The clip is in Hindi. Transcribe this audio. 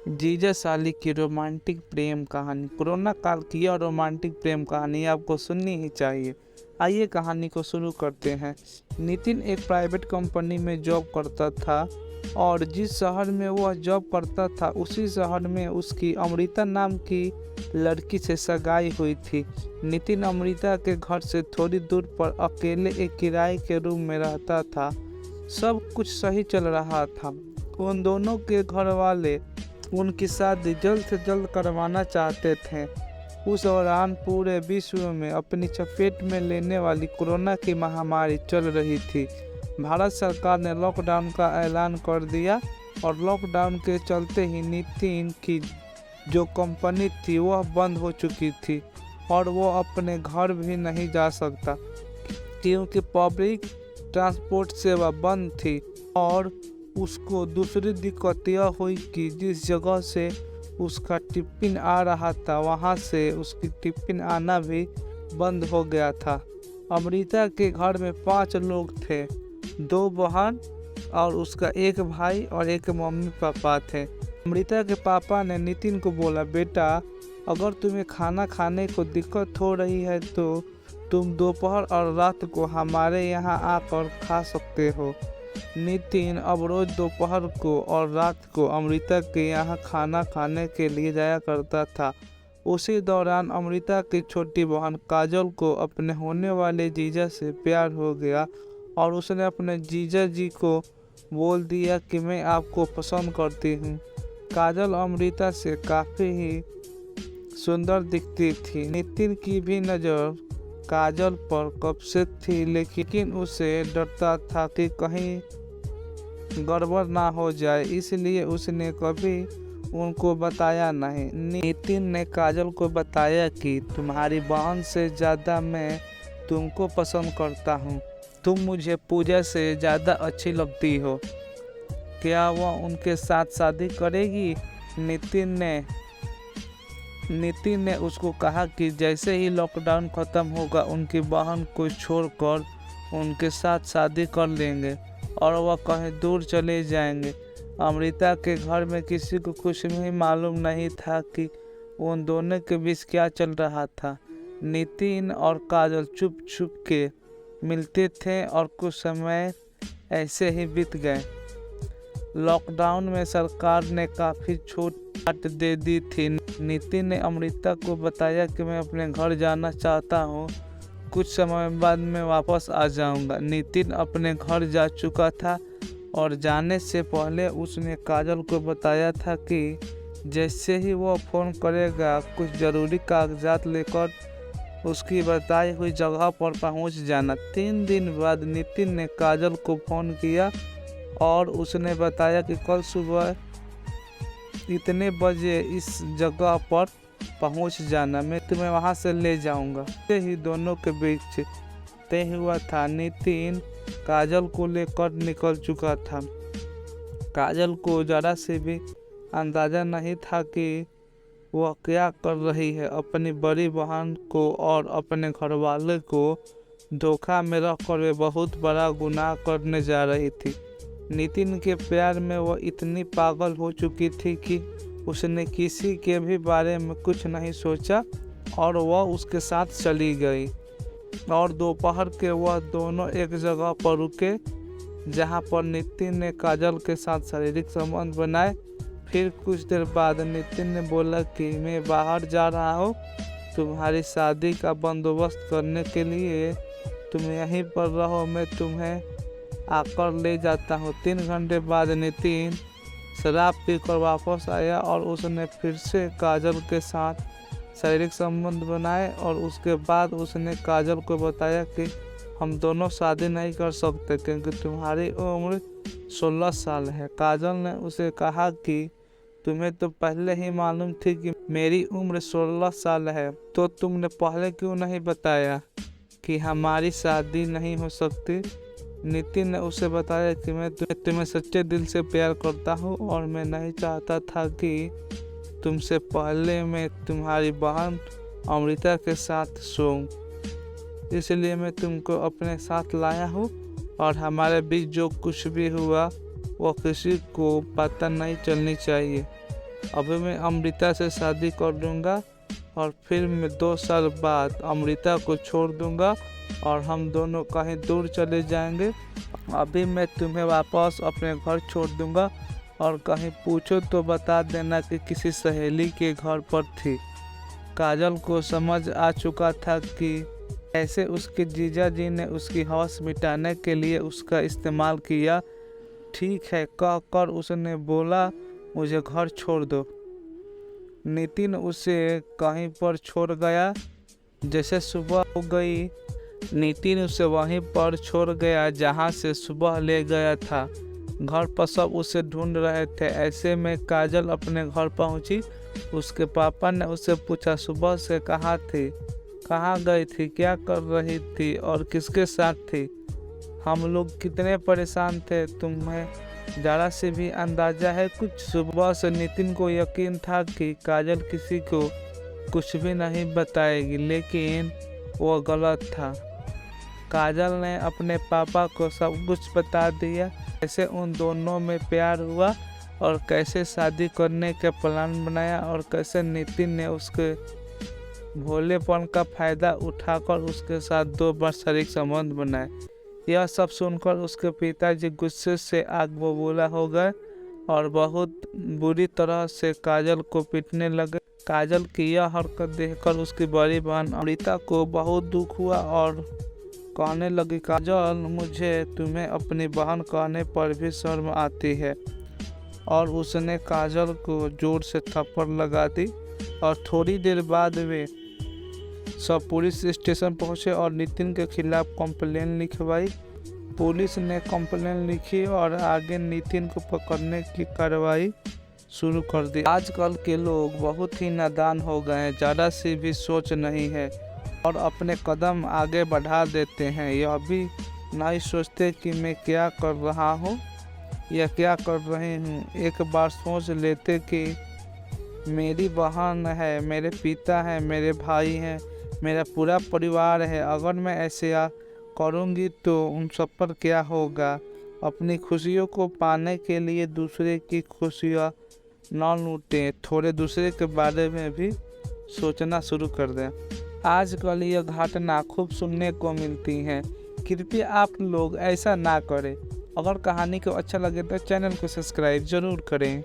जीजा साली की रोमांटिक प्रेम कहानी। कोरोना काल की यह रोमांटिक प्रेम कहानी आपको सुननी ही चाहिए। आइए कहानी को शुरू करते हैं। नितिन एक प्राइवेट कंपनी में जॉब करता था और जिस शहर में वह जॉब करता था उसी शहर में उसकी अमृता नाम की लड़की से सगाई हुई थी। नितिन अमृता के घर से थोड़ी दूर पर अकेले एक किराए के रूम में रहता था। सब कुछ सही चल रहा था। उन दोनों के घर वाले उनकी शादी जल्द से जल्द करवाना चाहते थे। उस दौरान पूरे विश्व में अपनी चपेट में लेने वाली कोरोना की महामारी चल रही थी। भारत सरकार ने लॉकडाउन का ऐलान कर दिया और लॉकडाउन के चलते ही नितिन की जो कंपनी थी वह बंद हो चुकी थी और वो अपने घर भी नहीं जा सकता क्योंकि पब्लिक ट्रांसपोर्ट सेवा बंद थी। और उसको दूसरी दिक्कत यह हुई कि जिस जगह से उसका टिफ़िन आ रहा था वहाँ से उसकी टिफ़िन आना भी बंद हो गया था। अमृता के घर में 5 लोग थे, 2 बहन और उसका एक भाई और एक मम्मी पापा थे। अमृता के पापा ने नितिन को बोला, बेटा अगर तुम्हें खाना खाने को दिक्कत हो रही है तो तुम दोपहर और रात को हमारे यहाँ आकर खा सकते हो। नितिन अब रोज दोपहर को और रात को अमृता के यहाँ खाना खाने के लिए जाया करता था। उसी दौरान अमृता की छोटी बहन काजल को अपने होने वाले जीजा से प्यार हो गया और उसने अपने जीजा जी को बोल दिया कि मैं आपको पसंद करती हूँ। काजल अमृता से काफ़ी ही सुंदर दिखती थी। नितिन की भी नज़र काजल पर कब से थी, लेकिन उसे डरता था कि कहीं गड़बड़ ना हो जाए, इसलिए उसने कभी उनको बताया नहीं। नितिन ने काजल को बताया कि तुम्हारी बहन से ज़्यादा मैं तुमको पसंद करता हूँ। तुम मुझे पूजा से ज़्यादा अच्छी लगती हो। क्या वह उनके साथ शादी करेगी? नितिन ने उसको कहा कि जैसे ही लॉकडाउन ख़त्म होगा उनकी बहन को छोड़कर उनके साथ शादी कर लेंगे और वह कहीं दूर चले जाएंगे। अमृता के घर में किसी को कुछ भी मालूम नहीं था कि उन दोनों के बीच क्या चल रहा था। नितिन और काजल चुप चुप के मिलते थे और कुछ समय ऐसे ही बीत गए। लॉकडाउन में सरकार ने काफ़ी छूट दे दी थी। नितिन ने अमृता को बताया कि मैं अपने घर जाना चाहता हूँ, कुछ समय बाद मैं वापस आ जाऊँगा। नितिन अपने घर जा चुका था और जाने से पहले उसने काजल को बताया था कि जैसे ही वो फ़ोन करेगा कुछ ज़रूरी कागजात लेकर उसकी बताई हुई जगह पर पहुंच जाना। 3 दिन बाद नितिन ने काजल को फ़ोन किया और उसने बताया कि कल सुबह इतने बजे इस जगह पर पहुंच जाना, मैं तुम्हें वहां से ले जाऊंगा। ऐसे ही दोनों के बीच तय हुआ था। नितिन काजल को लेकर निकल चुका था। काजल को ज़रा से भी अंदाज़ा नहीं था कि वह क्या कर रही है। अपनी बड़ी बहन को और अपने घरवाले को धोखा में रखकर वे बहुत बड़ा गुनाह करने जा रही थी। नितिन के प्यार में वह इतनी पागल हो चुकी थी कि उसने किसी के भी बारे में कुछ नहीं सोचा और वह उसके साथ चली गई। और दोपहर के वह दोनों एक जगह पर रुके जहां पर नितिन ने काजल के साथ शारीरिक संबंध बनाए। फिर कुछ देर बाद नितिन ने बोला कि मैं बाहर जा रहा हूँ तुम्हारी शादी का बंदोबस्त करने के लिए, तुम यहीं पर रहो, मैं तुम्हें आकर ले जाता हूँ। 3 घंटे बाद नितिन शराब पीकर वापस आया और उसने फिर से काजल के साथ शारीरिक संबंध बनाए और उसके बाद उसने काजल को बताया कि हम दोनों शादी नहीं कर सकते क्योंकि तुम्हारी उम्र 16 साल है। काजल ने उसे कहा कि तुम्हें तो पहले ही मालूम थी कि मेरी उम्र 16 साल है, तो तुमने पहले क्यों नहीं बताया कि हमारी शादी नहीं हो सकती? नितिन ने उसे बताया कि मैं तुम्हें सच्चे दिल से प्यार करता हूँ और मैं नहीं चाहता था कि तुमसे पहले मैं तुम्हारी बहन अमृता के साथ सोऊं, इसलिए मैं तुमको अपने साथ लाया हूँ और हमारे बीच जो कुछ भी हुआ वो किसी को पता नहीं चलनी चाहिए। अभी मैं अमृता से शादी कर लूँगा और फिर मैं 2 साल बाद अमृता को छोड़ दूँगा और हम दोनों कहीं दूर चले जाएंगे। अभी मैं तुम्हें वापस अपने घर छोड़ दूँगा और कहीं पूछो तो बता देना कि किसी सहेली के घर पर थी। काजल को समझ आ चुका था कि ऐसे उसके जीजा जी ने उसकी हवस मिटाने के लिए उसका इस्तेमाल किया। ठीक है कहकर उसने बोला, मुझे घर छोड़ दो। नितिन उसे कहीं पर छोड़ गया। जैसे सुबह हो गई, नितिन उसे वहीं पर छोड़ गया जहां से सुबह ले गया था। घर पर सब उसे ढूंढ रहे थे। ऐसे में काजल अपने घर पहुंची। उसके पापा ने उससे पूछा, सुबह से कहाँ थी, कहाँ गई थी, क्या कर रही थी और किसके साथ थी? हम लोग कितने परेशान थे, तुम्हें ज़रा से भी अंदाज़ा है कुछ? सुबह से नितिन को यकीन था कि काजल किसी को कुछ भी नहीं बताएगी, लेकिन वो गलत था। काजल ने अपने पापा को सब कुछ बता दिया, कैसे उन दोनों में प्यार हुआ और कैसे शादी करने का प्लान बनाया और कैसे नितिन ने उसके भोलेपन का फ़ायदा उठाकर उसके साथ 2 बार शारीरिक संबंध बनाए। यह सब सुनकर उसके पिताजी गुस्से से आग बबूला हो गए और बहुत बुरी तरह से काजल को पीटने लगे। काजल की यह हरकत देखकर उसकी बड़ी बहन अमृता को बहुत दुख हुआ और कहने लगी, काजल, मुझे तुम्हें अपनी बहन कहने पर भी शर्म आती है। और उसने काजल को जोर से थप्पड़ लगा दी और थोड़ी देर बाद वे सब पुलिस स्टेशन पहुंचे और नितिन के खिलाफ कंप्लेन लिखवाई। पुलिस ने कंप्लेन लिखी और आगे नितिन को पकड़ने की कार्रवाई शुरू कर दी। आजकल के लोग बहुत ही नादान हो गए हैं, ज़रा सी भी सोच नहीं है और अपने कदम आगे बढ़ा देते हैं। यह भी नहीं सोचते कि मैं क्या कर रहा हूँ या क्या कर रही हूँ। एक बार सोच लेते कि मेरी बहन है, मेरे पिता हैं, मेरे भाई हैं, मेरा पूरा परिवार है। अगर मैं ऐसे करूँगी तो उन सब पर क्या होगा? अपनी खुशियों को पाने के लिए दूसरे की खुशियाँ न लूटें, थोड़े दूसरे के बारे में भी सोचना शुरू कर दें। आजकल यह घटना खूब सुनने को मिलती हैं। कृपया आप लोग ऐसा ना करें। अगर कहानी को अच्छा लगे तो चैनल को सब्सक्राइब ज़रूर करें।